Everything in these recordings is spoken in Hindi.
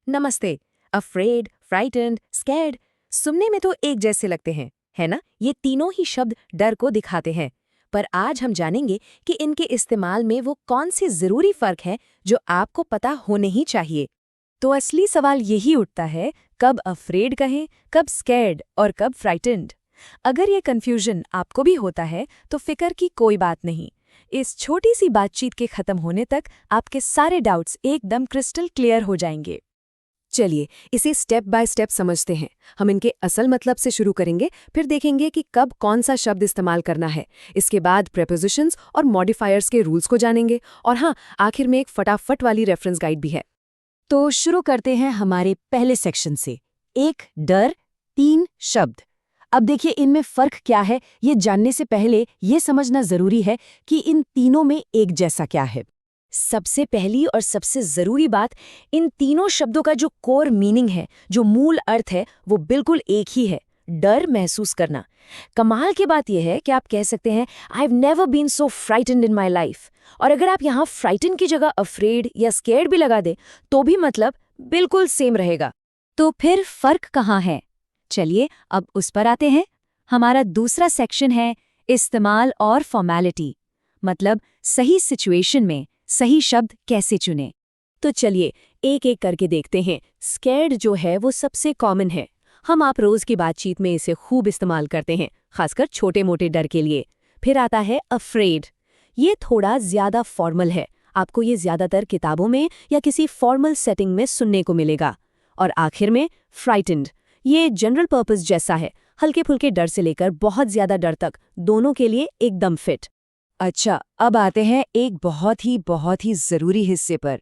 नमस्ते। अफ्रेड, फ्राइटेंड, स्कैर्ड सुनने में तो एक जैसे लगते हैं, है ना? ये तीनों ही शब्द डर को दिखाते हैं। पर आज हम जानेंगे कि इनके इस्तेमाल में वो कौन से जरूरी फर्क हैं जो आपको पता होने ही चाहिए। तो असली सवाल यही उठता है, कब अफ्रेड कहें, कब स्कैर्ड और कब फ्राइटेंड। अगर ये कंफ्यूजन आपको भी होता है तो फिक्र की कोई बात नहीं। इस छोटी सी बातचीत के खत्म होने तक आपके सारे डाउट्स एकदम क्रिस्टल क्लियर हो जाएंगे। चलिए इसे स्टेप बाय स्टेप समझते हैं। हम इनके असल मतलब से शुरू करेंगे, फिर देखेंगे कि कब कौन सा शब्द इस्तेमाल करना है। इसके बाद प्रेपोजिशंस और मॉडिफायर्स के रूल्स को जानेंगे, और हाँ, आखिर में एक फटाफट वाली रेफरेंस गाइड भी है। तो शुरू करते हैं हमारे पहले सेक्शन से। एक डर, तीन शब्द। अब देखिए इनमें फर्क क्या है, ये जानने से पहले ये समझना जरूरी है कि इन तीनों में एक जैसा क्या है। सबसे पहली और सबसे जरूरी बात, इन तीनों शब्दों का जो कोर मीनिंग है, जो मूल अर्थ है, वो बिल्कुल एक ही है, डर महसूस करना। कमाल की बात यह है कि आप कह सकते हैं, I have never been so frightened in my life, और अगर आप यहाँ फ्राइटन की जगह अफ्रेड या स्केर्ड भी लगा दें तो भी मतलब बिल्कुल सेम रहेगा। तो फिर फर्क कहाँ है? चलिए अब उस पर आते हैं। हमारा दूसरा सेक्शन है इस्तेमाल और फॉर्मेलिटी, मतलब सही सिचुएशन में सही शब्द कैसे चुनें। तो चलिए एक एक करके देखते हैं। स्कैर्ड जो है वो सबसे कॉमन है। हम आप रोज की बातचीत में इसे खूब इस्तेमाल करते हैं, खासकर छोटे मोटे डर के लिए। फिर आता है अफ्रेड। ये थोड़ा ज्यादा फॉर्मल है, आपको ये ज्यादातर किताबों में या किसी फॉर्मल सेटिंग में सुनने को मिलेगा। और आखिर में फ्राइटेंड। ये जनरल पर्पस जैसा है, हल्के फुल्के डर से लेकर बहुत ज्यादा डर तक, दोनों के लिए एकदम फिट। अच्छा, अब आते हैं एक बहुत ही जरूरी हिस्से पर,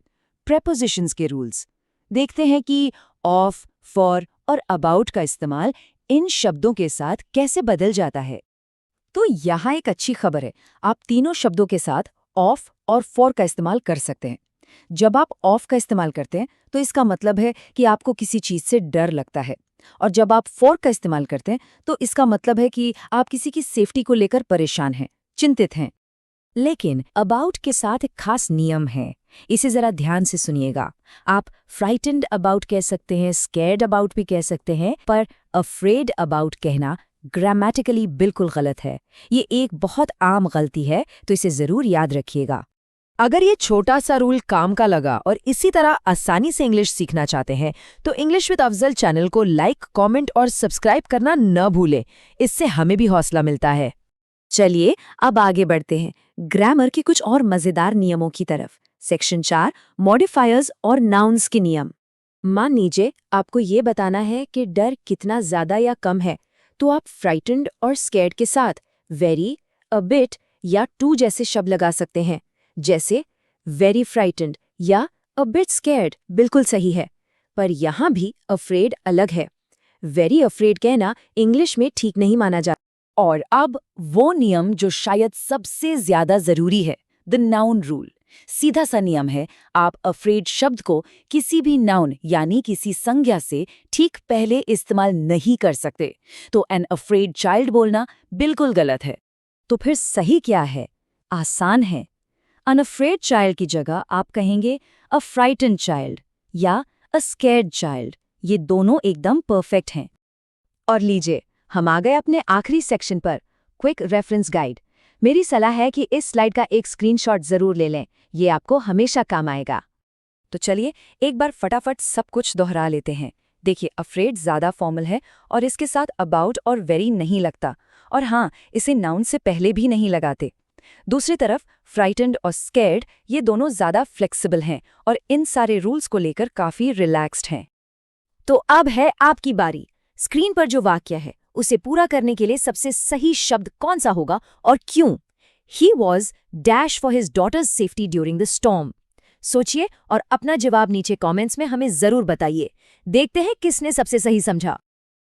प्रेपोजिशंस के रूल्स। देखते हैं कि ऑफ, फॉर और अबाउट का इस्तेमाल इन शब्दों के साथ कैसे बदल जाता है। तो यहाँ एक अच्छी खबर है, आप तीनों शब्दों के साथ ऑफ और फॉर का इस्तेमाल कर सकते हैं। जब आप ऑफ का इस्तेमाल करते हैं तो इसका मतलब है कि आपको किसी चीज से डर लगता है, और जब आप फॉर का इस्तेमाल करते हैं तो इसका मतलब है कि आप किसी की सेफ्टी को लेकर परेशान हैं, चिंतित हैं। लेकिन अबाउट के साथ एक खास नियम है, इसे जरा ध्यान से सुनिएगा। आप फ्राइटेंड अबाउट कह सकते हैं, स्कैर्ड अबाउट भी कह सकते हैं, पर अफ्रेड अबाउट कहना ग्रामेटिकली बिल्कुल गलत है। ये एक बहुत आम गलती है, तो इसे जरूर याद रखिएगा। अगर ये छोटा सा रूल काम का लगा और इसी तरह आसानी से इंग्लिश सीखना चाहते हैं तो इंग्लिश विद अफजल चैनल को लाइक, कमेंट और सब्सक्राइब करना न भूलें, इससे हमें भी हौसला मिलता है। चलिए अब आगे बढ़ते हैं ग्रामर के कुछ और मजेदार नियमों की तरफ। सेक्शन 4, मॉडिफायर्स और नाउन्स के नियम। मान लीजिए आपको ये बताना है कि डर कितना ज्यादा या कम है, तो आप फ्राइटेंड और स्कैर्ड के साथ वेरी, अ बिट या टू जैसे शब्द लगा सकते हैं। जैसे वेरी फ्राइटेंड या अ बिट स्कैर्ड बिल्कुल सही है, पर यहाँ भी अफ्रेड अलग है। वेरी अफ्रेड कहना इंग्लिश में ठीक नहीं माना जाता। और अब वो नियम जो शायद सबसे ज्यादा जरूरी है, द नाउन रूल। सीधा सा नियम है, आप अफ्रेड शब्द को किसी भी नाउन यानी किसी संज्ञा से ठीक पहले इस्तेमाल नहीं कर सकते। तो एन अफ्रेड चाइल्ड बोलना बिल्कुल गलत है। तो फिर सही क्या है? आसान है। अनअफ्रेड चाइल्ड की जगह आप कहेंगे अ फ्राइटेंड चाइल्ड या अ स्कैर्ड चाइल्ड। ये दोनों एकदम परफेक्ट हैं। और लीजिए हम आ गए अपने आखिरी सेक्शन पर, क्विक रेफरेंस गाइड। मेरी सलाह है कि इस स्लाइड का एक स्क्रीनशॉट जरूर ले लें, ये आपको हमेशा काम आएगा। तो चलिए एक बार फटाफट सब कुछ दोहरा लेते हैं। देखिए अफ्रेड ज़्यादा फॉर्मल है और इसके साथ अबाउट और वेरी नहीं लगता, और हाँ, इसे नाउन से पहले भी नहीं लगाते। दूसरी तरफ फ्राइटेंड और स्कैर्ड ये दोनों ज़्यादा फ्लेक्सिबल हैं और इन सारे रूल्स को लेकर काफ़ी रिलैक्स्ड हैं। तो अब है आपकी बारी। स्क्रीन पर जो वाक्य है उसे पूरा करने के लिए सबसे सही शब्द कौन सा होगा और क्यों? He was dash for his daughter's safety during the storm. सोचिए और अपना जवाब नीचे कमेंट्स में हमें जरूर बताइए। देखते हैं किसने सबसे सही समझा।